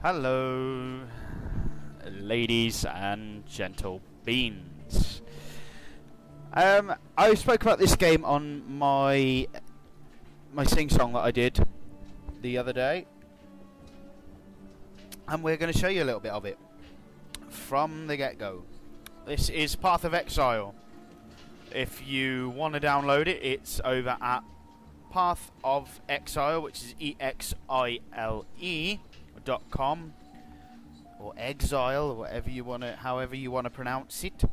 Hello, ladies and gentle beans. I spoke about this game on my sing-song that I did the other day, and we're going to show you a little bit of it from the get-go. This is Path of Exile. If you want to download it, it's over at Path of Exile, which is EXILE.com or Exile, or whatever you want to, however you want to pronounce it.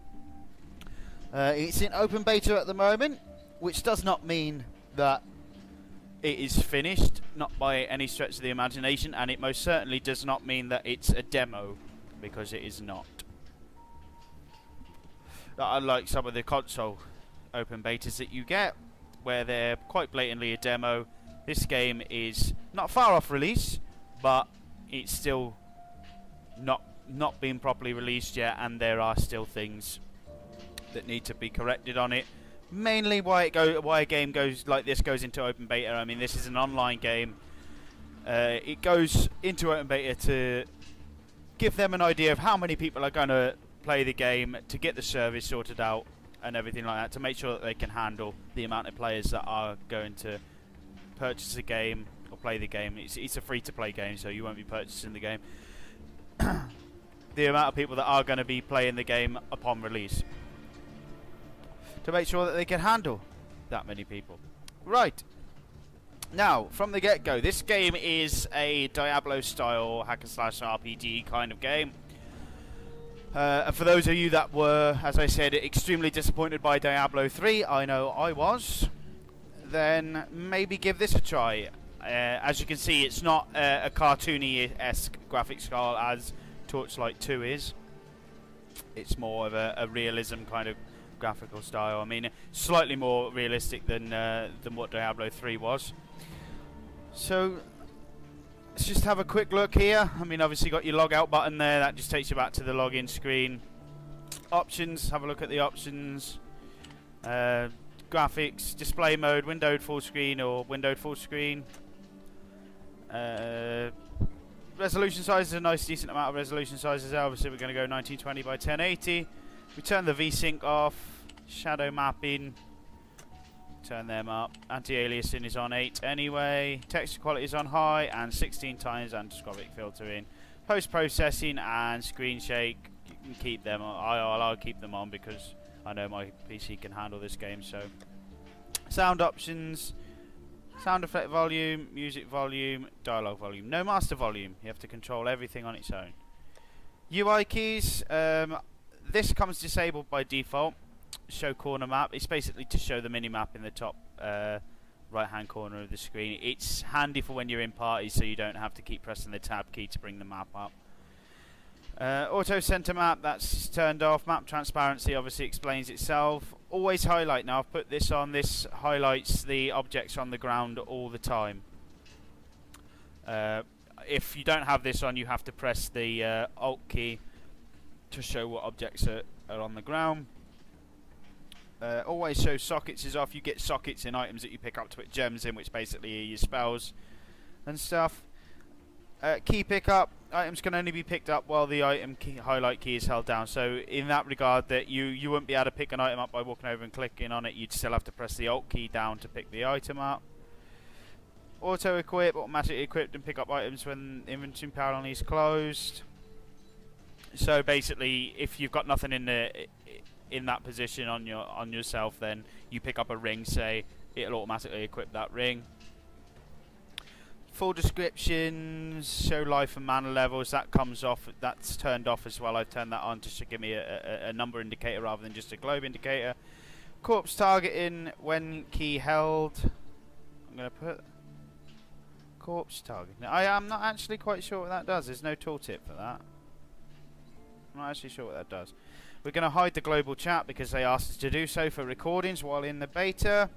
It's in open beta at the moment, which does not mean that it is finished, not by any stretch of the imagination, and it most certainly does not mean that it's a demo, because it is not. Unlike some of the console open betas that you get, where they're quite blatantly a demo, this game is not far off release, but it's still not been properly released yet, and there are still things that need to be corrected on it. Mainly why a game goes like this goes into open beta. I mean, this is an online game. It goes into open beta to give them an idea of how many people are going to play the game, to get the service sorted out and everything like that, to make sure that they can handle the amount of players that are going to purchase the game or play the game. It's a free-to-play game, so you won't be purchasing the game. The amount of people that are going to be playing the game upon release, to make sure that they can handle that many people. Right. Now, from the get-go, this game is a Diablo-style hack-and-slash RPG kind of game. And for those of you that were, as I said, extremely disappointed by Diablo 3, I know I was, then maybe give this a try. As you can see, it's not a cartoony-esque graphics style as Tourchlight 2 is. It's more of a realism kind of graphical style. I mean, slightly more realistic than what Diablo 3 was. So let's just have a quick look here. I mean, obviously you got your log out button there. That just takes you back to the login screen. Options, have a look at the options. Graphics, display mode, windowed full screen or windowed full screen. Resolution size is a nice decent amount of resolution sizes there. Obviously we're going to go 1920 by 1080. We turn the VSync off. Shadow mapping, turn them up. Anti-aliasing is on 8 anyway. Texture quality is on high, and 16 times antiscopic filtering. Post-processing and screen shake, you can keep them on. I'll keep them on because I know my PC can handle this game. So sound options, sound effect volume, music volume, dialogue volume. No master volume. You have to control everything on its own. UI keys. This comes disabled by default. Show corner map. It's basically to show the mini map in the top right hand corner of the screen. It's handy for when you're in parties, so you don't have to keep pressing the tab key to bring the map up. Auto center map, that's turned off. Map transparency obviously explains itself. Always highlight. Now I've put this on. This highlights the objects on the ground all the time. If you don't have this on, you have to press the Alt key to show what objects are on the ground. Always show sockets is off. You get sockets in items that you pick up to put gems in, which basically are your spells and stuff. Key pickup. Items can only be picked up while the item key, highlight key is held down. So in that regard, that you wouldn't be able to pick an item up by walking over and clicking on it. You'd still have to press the Alt key down to pick the item up. Auto equip. Automatically equipped and pick up items when inventory panel is closed. So basically, if you've got nothing in that position on yourself, then you pick up a ring, say, it'll automatically equip that ring. Full descriptions, show life and mana levels, that comes off, that's turned off as well. I've turned that on just to give me a number indicator rather than just a globe indicator. Corpse targeting when key held. I'm going to put corpse targeting. I am not actually quite sure what that does. There's no tooltip for that. I'm not actually sure what that does. We're going to hide the global chat because they asked us to do so for recordings while in the beta.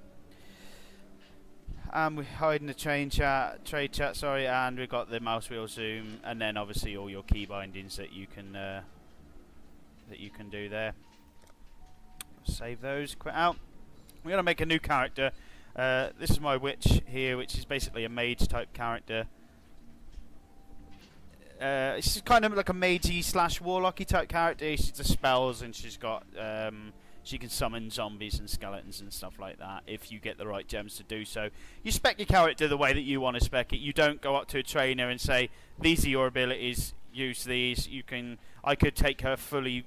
And we're hiding the trade chat, and we've got the mouse wheel zoom, and then obviously all your key bindings that you can that you can do there. Save those, quit out. We're going to make a new character. This is my witch here, which is basically a mage type character. She's kind of like a magey / warlocky type character. She does spells, and she's got she can summon zombies and skeletons and stuff like that if you get the right gems to do so. You spec your character the way that you want to spec it. You don't go up to a trainer and say, these are your abilities, use these. I could take her fully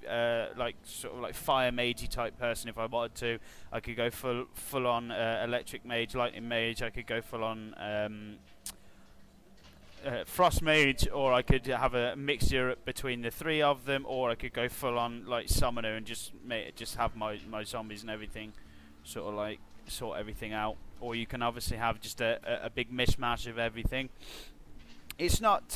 like sort of like fire magey type person if I wanted to. I could go full on electric mage, lightning mage. I could go full on frost mage, or I could have a mixture between the three of them, or I could go full on like summoner and just have my zombies and everything sort of like sort everything out. Or you can obviously have just a big mishmash of everything. It's not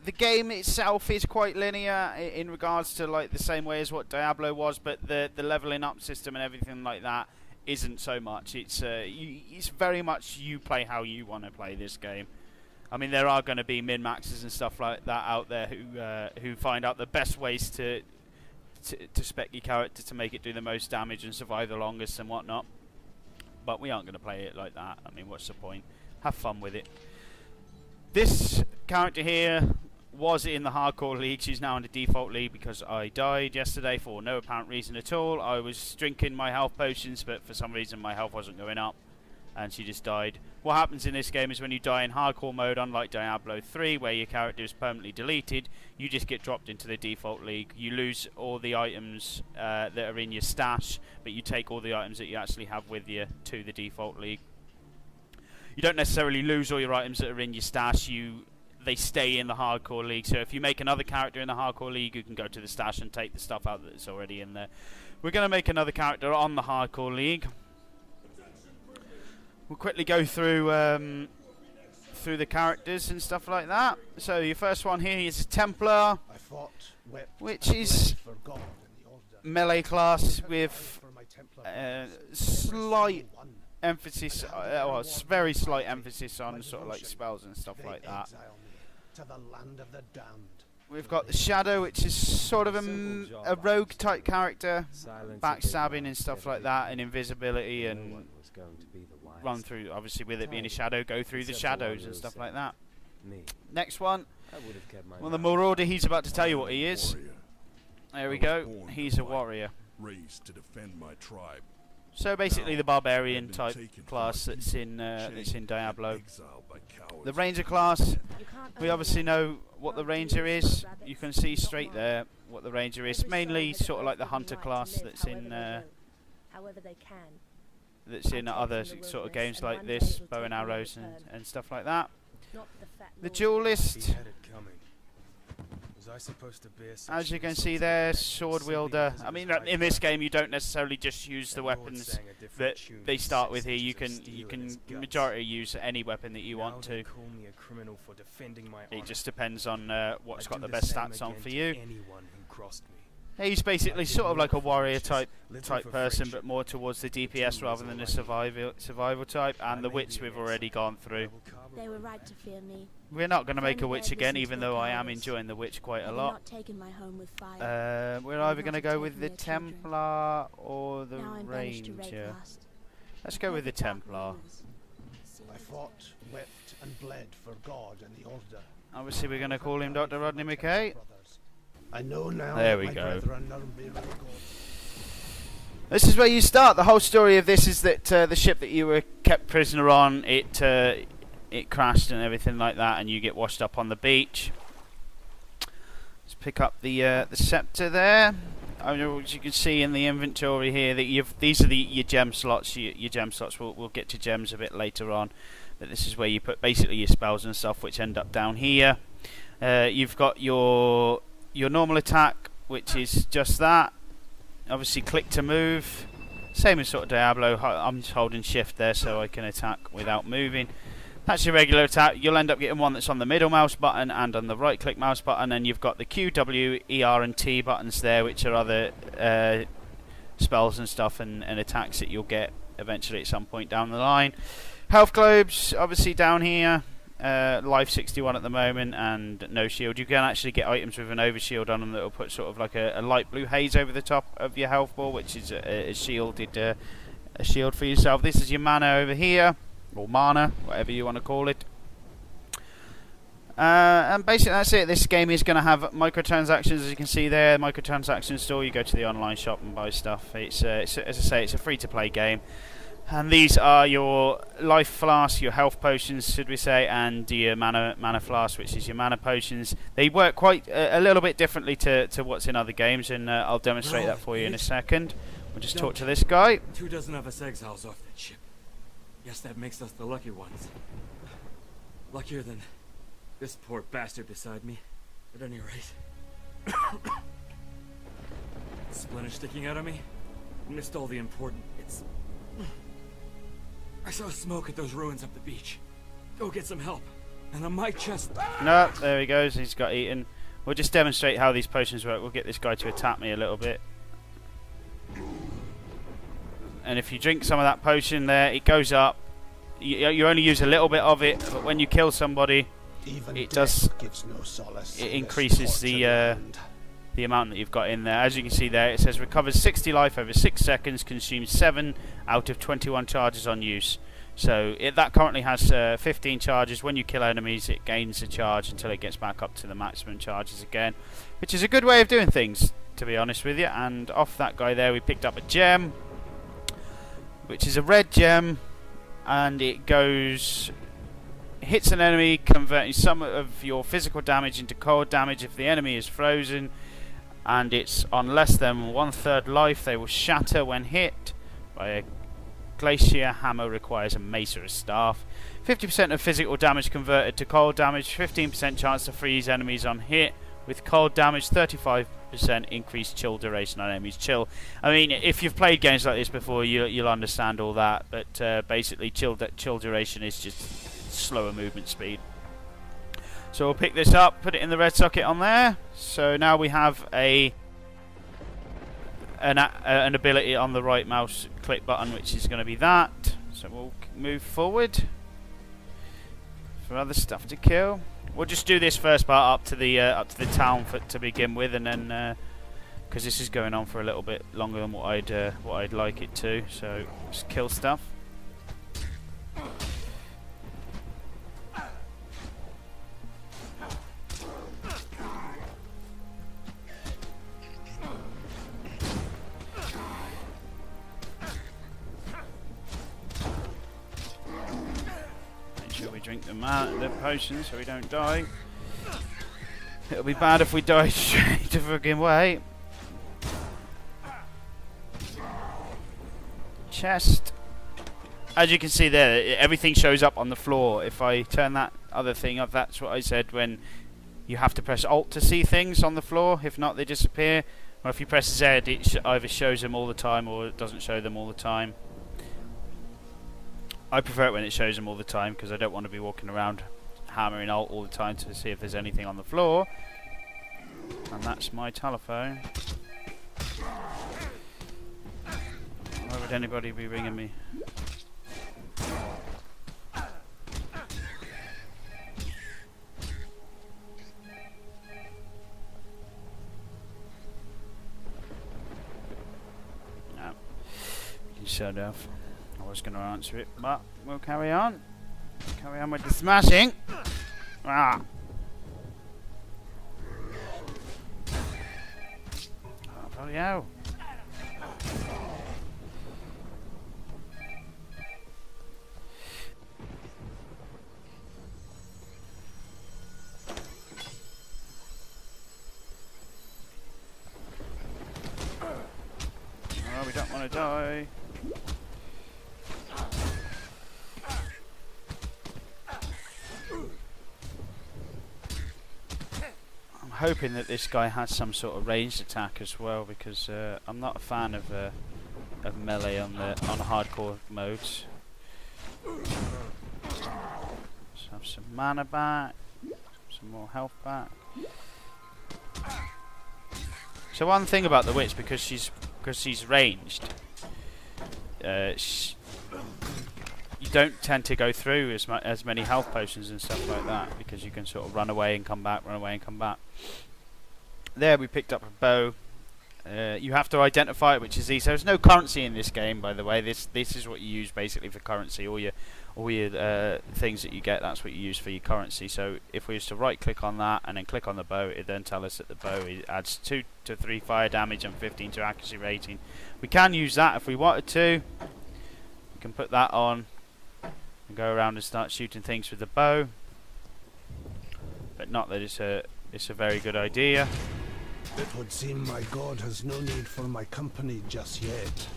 the game itself is quite linear in regards to like the same way as what Diablo was, but the leveling up system and everything like that isn't so much. It's very much you play how you want to play this game. I mean, there are going to be min-maxers and stuff like that out there who find out the best ways to spec your character to make it do the most damage and survive the longest and whatnot. But we aren't going to play it like that. I mean, what's the point? Have fun with it. This character here was in the hardcore league. She's now in the default league because I died yesterday for no apparent reason at all. I was drinking my health potions, but for some reason my health wasn't going up, and she just died. What happens in this game is when you die in hardcore mode, unlike Diablo 3, where your character is permanently deleted, you just get dropped into the default league. You lose all the items that are in your stash, but you take all the items that you actually have with you to the default league. You don't necessarily lose all your items that are in your stash. They stay in the hardcore league. So if you make another character in the hardcore league, you can go to the stash and take the stuff out that's already in there. We're going to make another character on the hardcore league. We'll quickly go through the characters and stuff like that. So your first one here is a Templar, which is melee class with slight emphasis, well, very slight emphasis on sort of like spells and stuff like that. We've got the Shadow, which is sort of a rogue type character, backstabbing and stuff like that, and invisibility, and run through, obviously with it being a shadow, go through the shadows and stuff like that. Next one, well, the Marauder, he's about to tell you what he is. There we go, he's a warrior. Raised to defend my tribe. So basically the barbarian type class that's in Diablo. The ranger class, we obviously know what the ranger is. You can see straight there what the ranger is. Mainly sort of like the hunter class that's in other sort of games like this, bow and arrows and stuff like that. The duelist, as you can see there, sword wielder. I mean, in this game you don't necessarily just use the weapons that they start with here. You can majority use any weapon that you want to. It just depends on what's got the best stats on for you. He's basically sort of like a warrior type person, but more towards the DPS rather than a survival type. And the witch we've already gone through. They were right to fear me. We're not going to make a witch again, even though I am enjoying the witch quite a lot. We're either going to go with the Templar or the Ranger. Let's go with the Templar. I fought, wept, and bled for God and the Order. Obviously, we're going to call him DrRodneyMckay. I know now. There we go. This is where you start. The whole story of this is that the ship that you were kept prisoner on, it crashed and everything like that, and you get washed up on the beach. Let's pick up the scepter there. As you can see in the inventory here, that these are your gem slots. Your gem slots. We'll get to gems a bit later on, but this is where you put basically your spells and stuff, which end up down here. You've got your normal attack, which is just that. Obviously, click to move. Same as sort of Diablo. I'm just holding shift there so I can attack without moving. That's your regular attack. You'll end up getting one that's on the middle mouse button and on the right click mouse button, and you've got the Q, W, E, R and T buttons there, which are other spells and stuff and attacks that you'll get eventually at some point down the line. Health globes, obviously down here. life 61 at the moment, and no shield. You can actually get items with an overshield on them that will put sort of like a light blue haze over the top of your health ball, which is a shielded a shield for yourself. This is your mana over here, or mana, whatever you want to call it. And basically that's it. This game is going to have microtransactions, as you can see there. Microtransaction store. You go to the online shop and buy stuff. It's as I say, it's a free-to-play game. And these are your life flask, your health potions, should we say, and your mana flask, which is your mana potions. They work quite a little bit differently to what's in other games, and I'll demonstrate that for you in a second. We'll just talk to this guy. 2 dozen of us exiles off that ship. Guess that makes us the lucky ones. Luckier than this poor bastard beside me, at any rate. Splinter sticking out of me? Missed all the important bits. I saw smoke at those ruins up the beach. Go get some help. And on my chest... No, there he goes. He's got eaten. We'll just demonstrate how these potions work. We'll get this guy to attack me a little bit. And if you drink some of that potion there, it goes up. You only use a little bit of it, but when you kill somebody, it does... gives no solace. It increases the amount that you've got in there. As you can see there, it says recovers 60 life over 6 seconds, consumes 7 out of 21 charges on use. So that currently has 15 charges. When you kill enemies, it gains a charge until it gets back up to the maximum charges again, which is a good way of doing things, to be honest with you. And off that guy there, we picked up a gem, which is a red gem, and it goes... hits an enemy, converting some of your physical damage into cold damage. If the enemy is frozen and it's on less than 1/3 life, they will shatter when hit by a glacier. Hammer requires a mace or a staff. 50% of physical damage converted to cold damage. 15% chance to freeze enemies on hit with cold damage. 35% increased chill duration on enemies. Chill, I mean, if you've played games like this before, you'll understand all that. But basically, chill duration is just slower movement speed. So we'll pick this up, put it in the red socket on there. So now we have an ability on the right mouse click button, which is going to be that. So we'll move forward for other stuff to kill. We'll just do this first part up to the town to begin with, and then because this is going on for a little bit longer than what I'd like it to. So just kill stuff. Drink the potion so we don't die. It'll be bad if we die straight away. Chest. As you can see there, everything shows up on the floor. If I turn that other thing up, that's what I said, when you have to press Alt to see things on the floor. If not, they disappear. Or if you press Z, it either shows them all the time or it doesn't show them all the time. I prefer it when it shows them all the time, because I don't want to be walking around hammering Alt all the time to see if there's anything on the floor. And that's my telephone. Why would anybody be ringing me? No. You can shut off. I was going to answer it, but we'll carry on. Carry on with the smashing. Ah. Oh, bloody hell. Oh, we don't want to die. Hoping that this guy has some sort of ranged attack as well, because I'm not a fan of melee on hardcore modes. Let's have some mana back, some more health back. So one thing about the witch, because she's ranged, you you don't tend to go through as many health potions and stuff like that, because you can sort of run away and come back, run away and come back. There we picked up a bow. You have to identify it, which is easy. There's no currency in this game, by the way. This is what you use basically for currency. All your things that you get, that's what you use for your currency. So if we used to right click on that and then click on the bow, it then tells us that the bow adds 2 to 3 fire damage and 15 to accuracy rating. We can use that if we wanted to. We can put that on and go around and start shooting things with the bow, but not that it's a very good idea. It would seem my god has no need for my company just yet.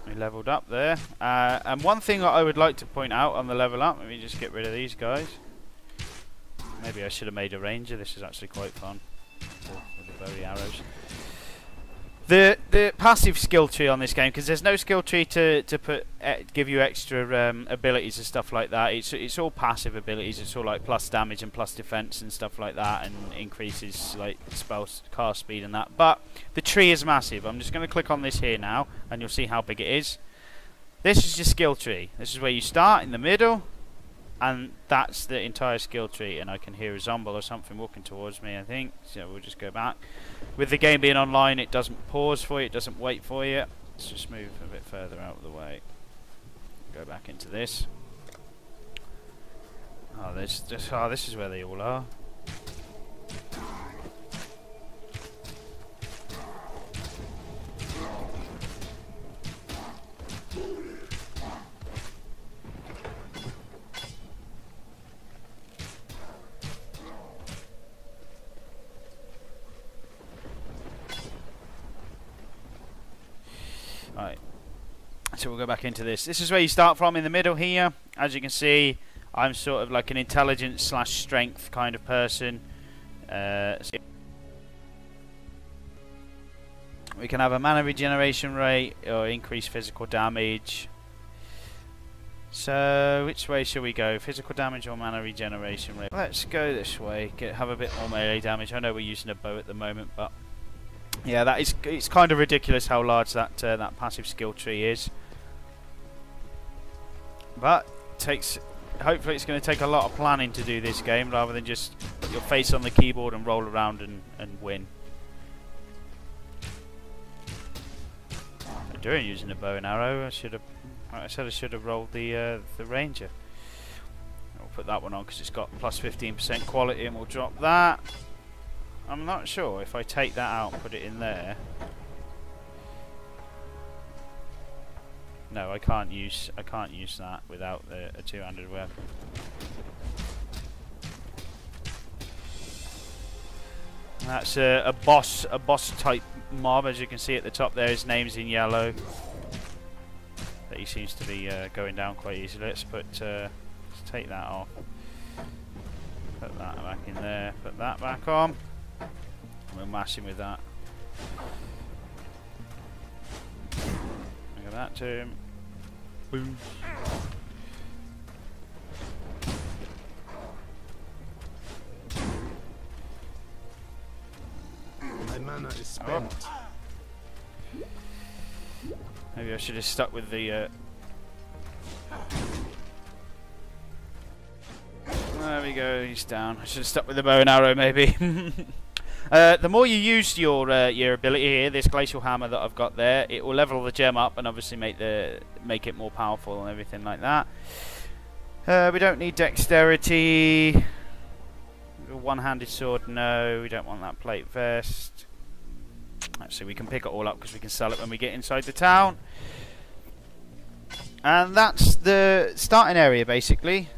We leveled up there, and one thing that I would like to point out on the level up, let me just get rid of these guys. Maybe I should have made a ranger. This is actually quite fun with the bow and arrows. The passive skill tree on this game, because there's no skill tree to give you extra abilities and stuff like that. It's all passive abilities. It's all like plus damage and plus defense and stuff like that, and increases like spell cast speed and that. But the tree is massive. I'm just going to click on this here now, and you'll see how big it is. This is your skill tree. This is where you start in the middle, and that's the entire skill tree. And I can hear a zombie or something walking towards me, I think. So we'll just go back. With the game being online, it doesn't pause for you, it doesn't wait for you. Let's just move a bit further out of the way. Go back into this. Oh, this is where they all are. Right, so we'll go back into this. This is where you start from in the middle here. As you can see, I'm sort of like an intelligence / strength kind of person. We can have a mana regeneration rate or increased physical damage. So which way shall we go? Physical damage or mana regeneration rate? Let's go this way. Have a bit more melee damage. I know we're using a bow at the moment, but yeah, it's kind of ridiculous how large that passive skill tree is. But hopefully it's going to take a lot of planning to do this game, rather than just put your face on the keyboard and roll around and win. I'm doing using a bow and arrow. I said I should have rolled the ranger. I'll put that one on because it's got plus 15% quality, and we'll drop that. I'm not sure if I take that out and put it in there. No, I can't use that without a two-handed weapon. That's a boss type mob, as you can see at the top there. His name's in yellow. But he seems to be going down quite easily. Let's take that off. Put that back in there. Put that back on. We'll mash him with that. Look at that to him. Boom. My mana is spent. Oh. Maybe I should have stuck with the. There we go. He's down. I should have stuck with the bow and arrow, maybe. The more you use your ability here, this glacial hammer that I've got there, it will level the gem up and obviously make it more powerful and everything like that. We don't need dexterity. One-handed sword, no. We don't want that plate vest. Actually, we can pick it all up because we can sell it when we get inside the town. And that's the starting area, basically.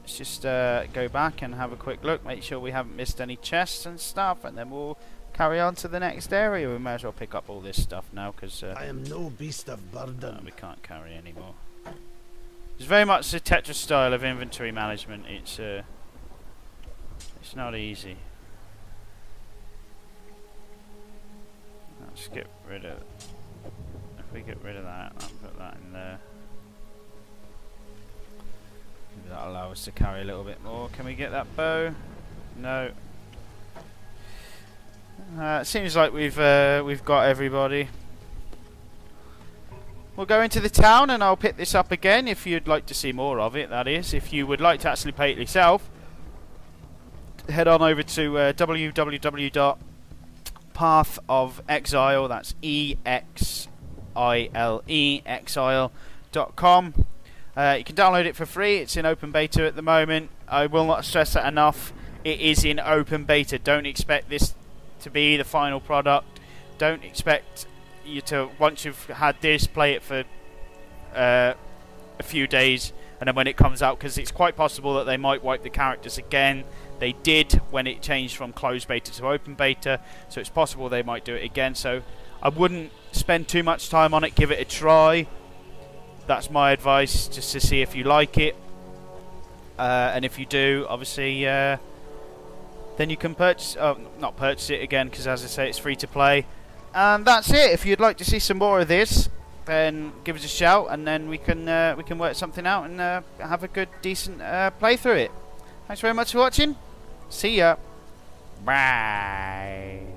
Let's just go back and have a quick look, make sure we haven't missed any chests and stuff, and then we'll carry on to the next area. We might as well pick up all this stuff now, because I am no beast of burden. We can't carry anymore. It's very much the Tetris style of inventory management. It's not easy. Let's get rid of. If we get rid of that, I'll put that in there. Maybe that'll allow us to carry a little bit more. Can we get that bow? No. It seems like we've got everybody. we'll go into the town and I'll pick this up again if you'd like to see more of it, that is. If you would like to actually play it yourself, head on over to www.pathofexile, that's E-X-I-L-E, exile.com. You can download it for free. It's in open beta at the moment. I will not stress that enough. It is in open beta. Don't expect this to be the final product. Don't expect you to, once you've had this, play it for a few days and then when it comes out, because it's quite possible that they might wipe the characters again. They did when it changed from closed beta to open beta, so it's possible they might do it again. So I wouldn't spend too much time on it. Give it a try. That's my advice, just to see if you like it, and if you do, obviously then you can purchase, not purchase it again, because as I say, it's free to play. And that's it. If you'd like to see some more of this, then give us a shout, and then we can work something out and have a good, decent play through it. Thanks very much for watching. See ya. Bye.